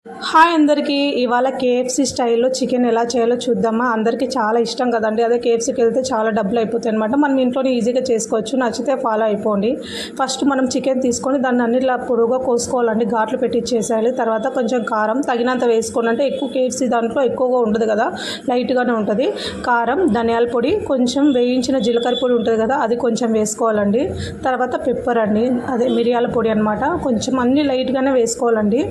Hi అందరికీ ఇవాళ KFC స్టైల్లో చికెన్ ఎలా చేయాలో చూద్దామా. అందరికీ చాలా ఇష్టం కదండి. అదే కేఎఫ్సీకి వెళ్తే చాలా డబ్బులు అయిపోతాయి అనమాట. మనం ఇంట్లోనే ఈజీగా చేసుకోవచ్చు. నచ్చితే ఫాలో అయిపోండి. ఫస్ట్ మనం చికెన్ తీసుకొని దాన్ని అన్నిలా పొడుగా కోసుకోవాలండి. ఘాట్లు పెట్టించేసేయాలి. తర్వాత కొంచెం కారం తగినంత వేసుకోండి. అంటే ఎక్కువ కేఎఫ్సీ దాంట్లో ఎక్కువగా ఉండదు కదా, లైట్గానే ఉంటుంది. కారం, ధనియాల పొడి, కొంచెం వేయించిన జీలకర్ర పొడి ఉంటుంది కదా, అది కొంచెం వేసుకోవాలండి. తర్వాత పెప్పర్ అండి, అదే మిరియాల పొడి అనమాట. కొంచెం అన్నీ లైట్గానే వేసుకోవాలండి.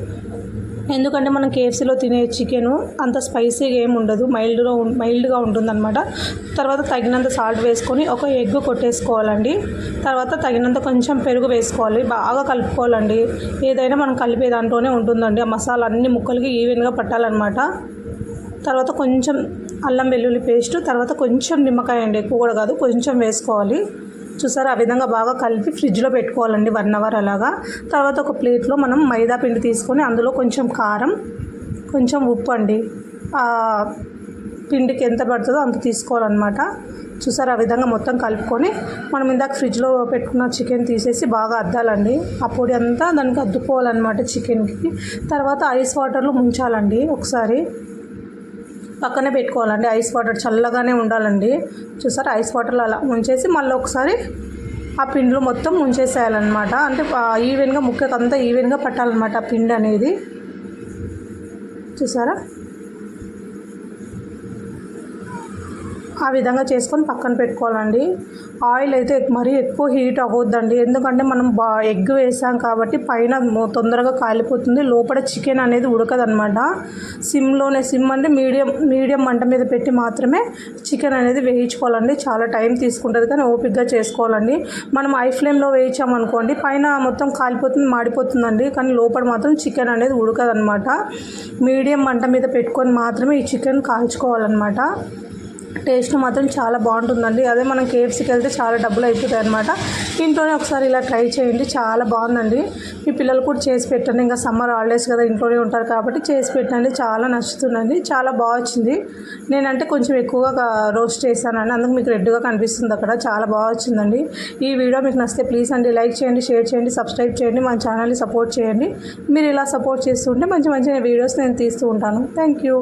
ఎందుకంటే మనం కేఎఫ్సీలో తినే చికెను అంత స్పైసీగా ఏమి ఉండదు, మైల్డ్గా ఉంటుందన్నమాట. తర్వాత తగినంత సాల్ట్ వేసుకొని ఒక ఎగ్ కొట్టేసుకోవాలండి. తర్వాత తగినంత కొంచెం పెరుగు వేసుకోవాలి. బాగా కలుపుకోవాలండి. ఏదైనా మనం కలిపే దాంట్లోనే ఉంటుందండి. ఆ మసాలా అన్ని ముక్కలకి ఈవెన్గా పట్టాలన్నమాట. తర్వాత కొంచెం అల్లం వెల్లుల్లి పేస్ట్, తర్వాత కొంచెం నిమ్మకాయ అండి, ఎక్కువ కూడా కాదు, కొంచెం వేసుకోవాలి. చూసారా, ఆ విధంగా బాగా కలిపి ఫ్రిడ్జ్లో పెట్టుకోవాలండి 1 అవర్ అలాగా. తర్వాత ఒక ప్లేట్లో మనం మైదా పిండి తీసుకొని అందులో కొంచెం కారం, కొంచెం ఉప్పు అండి, పిండికి ఎంత పడుతుందో అంత తీసుకోవాలన్నమాట. చూసారా, ఆ విధంగా మొత్తం కలుపుకొని మనం ఇందాక ఫ్రిడ్జ్లో పెట్టుకున్న చికెన్ తీసేసి బాగా అద్దాలండి. ఆ పొడి అంతా దానికి అద్దుకోవాలన్నమాట చికెన్కి. తర్వాత ఐస్ వాటర్లో ముంచాలండి. ఒకసారి పక్కనే పెట్టుకోవాలండి. ఐస్ వాటర్ చల్లగానే ఉండాలండి. చూసారా, ఐస్ వాటర్లో అలా ముంచేసి మళ్ళీ ఒకసారి ఆ పిండిలో మొత్తం ముంచేసేయాలన్నమాట. అంటే ఈవెన్గా ముక్కకంతా ఈవెన్గా పట్టాలన్నమాట ఆ పిండి అనేది. చూసారా, ఆ విధంగా చేసుకొని పక్కన పెట్టుకోవాలండి. ఆయిల్ అయితే మరీ ఎక్కువ హీట్ అవ్వద్దండి. ఎందుకంటే మనం ఎగ్ వేసాం కాబట్టి పైన తొందరగా కాలిపోతుంది, లోపల చికెన్ అనేది ఉడకదనమాట. సిమ్ అంటే మీడియం మంట మీద పెట్టి మాత్రమే చికెన్ అనేది వేయించుకోవాలండి. చాలా టైం తీసుకుంటుంది, కానీ ఓపికగా చేసుకోవాలండి. మనం హై ఫ్లేమ్లో వేయించామనుకోండి పైన మొత్తం కాలిపోతుంది, మాడిపోతుందండి, కానీ లోపల మాత్రం చికెన్ అనేది ఉడకదనమాట. మీడియం మంట మీద పెట్టుకొని మాత్రమే ఈ చికెన్ కాల్చుకోవాలన్నమాట. టేస్ట్ మాత్రం చాలా బాగుంటుందండి. అదే మనం కేఎఫ్సీకి వెళ్తే చాలా డబ్బులు అయిపోతాయి అనమాట. ఇంట్లోనే ఒకసారి ఇలా ట్రై చేయండి, చాలా బాగుందండి. మీ పిల్లలు కూడా చేసి పెట్టండి. ఇంకా సమ్మర్ హాలిడేస్ కదా, ఇంట్లోనే ఉంటారు కాబట్టి చేసి పెట్టండి. చాలా నచ్చుతుందండి, చాలా బాగా వచ్చింది. నేనంటే కొంచెం ఎక్కువగా రోస్ట్ చేశానండి, అందుకు మీకు రెడ్గా కనిపిస్తుంది అక్కడ. చాలా బాగా వచ్చిందండి. ఈ వీడియో మీకు నచ్చితే ప్లీజ్ అండి లైక్ చేయండి, షేర్ చేయండి, సబ్స్క్రైబ్ చేయండి, మన ఛానల్ని సపోర్ట్ చేయండి. మీరు ఇలా సపోర్ట్ చేస్తుంటే మంచి మంచి వీడియోస్ నేను తీస్తూ ఉంటాను. Thank you.